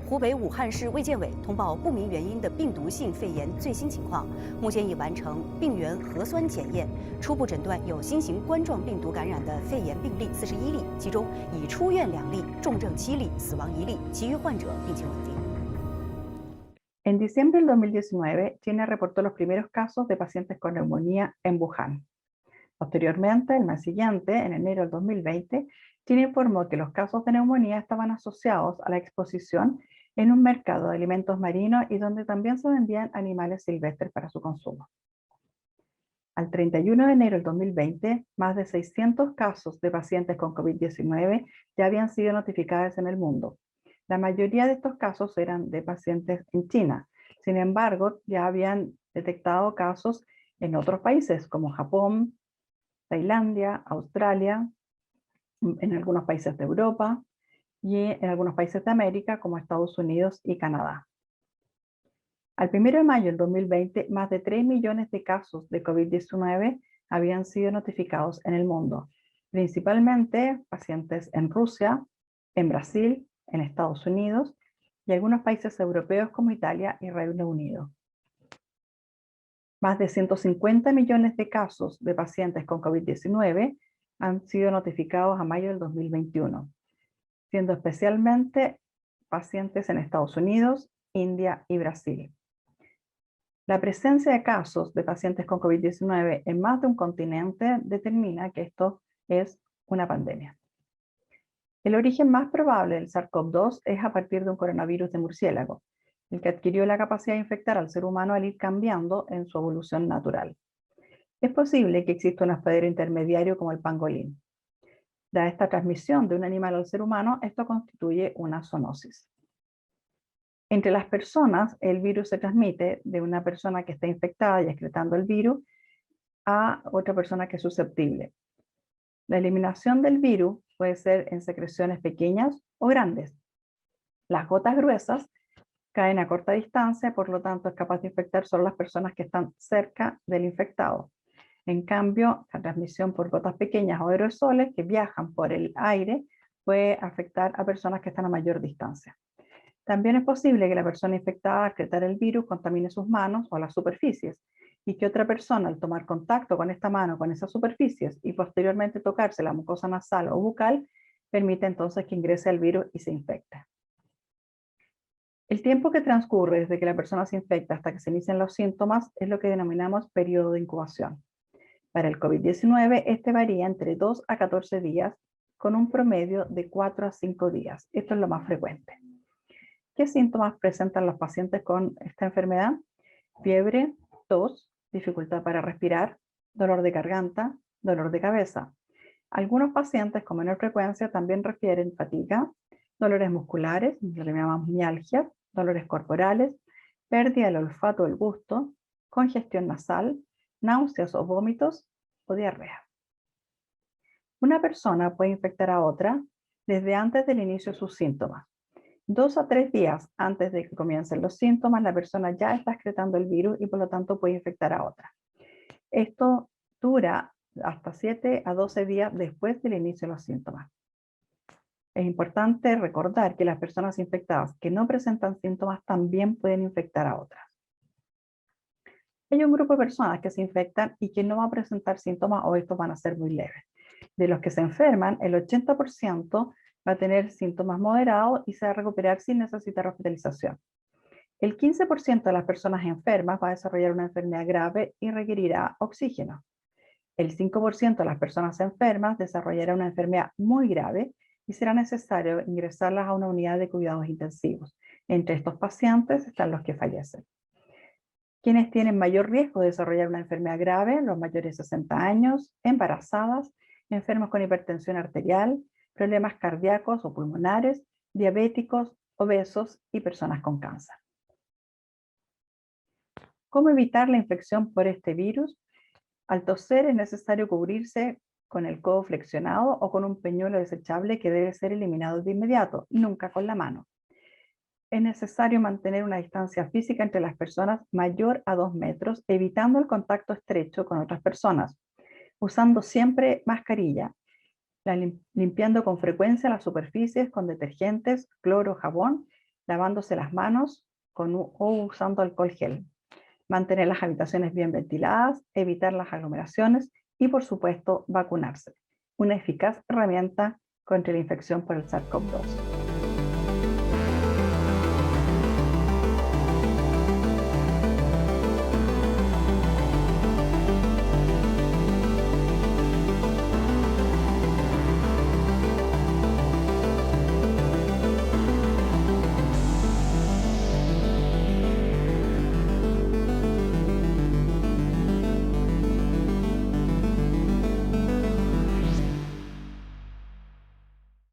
湖北武汉市卫健委通报不明原因的病毒性肺炎最新情况，目前已完成病原核酸检验，初步诊断有新型冠状病毒感染的肺炎病例41例，其中已出院2例，重症7例，死亡1例，其余患者病情稳定。En diciembre del 2019, China reportó los primeros casos de pacientes con neumonía en Wuhan. Posteriormente, el mes siguiente, en enero del 2020, China informó que los casos de neumonía estaban asociados a la exposición en un mercado de alimentos marinos y donde también se vendían animales silvestres para su consumo. Al 31 de enero del 2020, más de 600 casos de pacientes con COVID-19 ya habían sido notificados en el mundo. La mayoría de estos casos eran de pacientes en China. Sin embargo, ya habían detectado casos en otros países como Japón, Tailandia, Australia, en algunos países de Europa y en algunos países de América como Estados Unidos y Canadá. Al 1 de mayo del 2020, más de 3 millones de casos de COVID-19 habían sido notificados en el mundo, principalmente pacientes en Rusia, en Brasil, en Estados Unidos y algunos países europeos como Italia y Reino Unido. Más de 150 millones de casos de pacientes con COVID-19 han sido notificados a mayo del 2021, siendo especialmente pacientes en Estados Unidos, India y Brasil. La presencia de casos de pacientes con COVID-19 en más de un continente determina que esto es una pandemia. El origen más probable del SARS-CoV-2 es a partir de un coronavirus de murciélago, el que adquirió la capacidad de infectar al ser humano al ir cambiando en su evolución natural. Es posible que exista un hospedero intermediario como el pangolín. Dada esta transmisión de un animal al ser humano, esto constituye una zoonosis. Entre las personas, el virus se transmite de una persona que está infectada y excretando el virus a otra persona que es susceptible. La eliminación del virus puede ser en secreciones pequeñas o grandes. Las gotas gruesas caen a corta distancia, por lo tanto es capaz de infectar solo las personas que están cerca del infectado. En cambio, la transmisión por gotas pequeñas o aerosoles que viajan por el aire puede afectar a personas que están a mayor distancia. También es posible que la persona infectada al excretar el virus contamine sus manos o las superficies y que otra persona al tomar contacto con esta mano con esas superficies y posteriormente tocarse la mucosa nasal o bucal, permite entonces que ingrese el virus y se infecte. El tiempo que transcurre desde que la persona se infecta hasta que se inician los síntomas es lo que denominamos periodo de incubación. Para el COVID-19, este varía entre 2 a 14 días, con un promedio de 4 a 5 días. Esto es lo más frecuente. ¿Qué síntomas presentan los pacientes con esta enfermedad? Fiebre, tos, dificultad para respirar, dolor de garganta, dolor de cabeza. Algunos pacientes con menor frecuencia también refieren fatiga, dolores musculares, lo que llamamos mialgias, dolores corporales, pérdida del olfato o el gusto, congestión nasal, náuseas o vómitos o diarrea. Una persona puede infectar a otra desde antes del inicio de sus síntomas. 2 a 3 días antes de que comiencen los síntomas, la persona ya está excretando el virus y por lo tanto puede infectar a otra. Esto dura hasta 7 a 12 días después del inicio de los síntomas. Es importante recordar que las personas infectadas que no presentan síntomas también pueden infectar a otras. Hay un grupo de personas que se infectan y que no van a presentar síntomas o estos van a ser muy leves. De los que se enferman, el 80% va a tener síntomas moderados y se va a recuperar sin necesitar hospitalización. El 15% de las personas enfermas va a desarrollar una enfermedad grave y requerirá oxígeno. El 5% de las personas enfermas desarrollará una enfermedad muy grave y será necesario ingresarlas a una unidad de cuidados intensivos. Entre estos pacientes están los que fallecen. Quienes tienen mayor riesgo de desarrollar una enfermedad grave, los mayores de 60 años, embarazadas, enfermos con hipertensión arterial, problemas cardíacos o pulmonares, diabéticos, obesos y personas con cáncer. ¿Cómo evitar la infección por este virus? Al toser es necesario cubrirse con el codo flexionado o con un pañuelo desechable que debe ser eliminado de inmediato, nunca con la mano. Es necesario mantener una distancia física entre las personas mayor a 2 metros, evitando el contacto estrecho con otras personas, usando siempre mascarilla, limpiando con frecuencia las superficies con detergentes, cloro, jabón lavándose las manos o usando alcohol gel, mantener las habitaciones bien ventiladas, evitar las aglomeraciones y, por supuesto, vacunarse, una eficaz herramienta contra la infección por el SARS-CoV-2.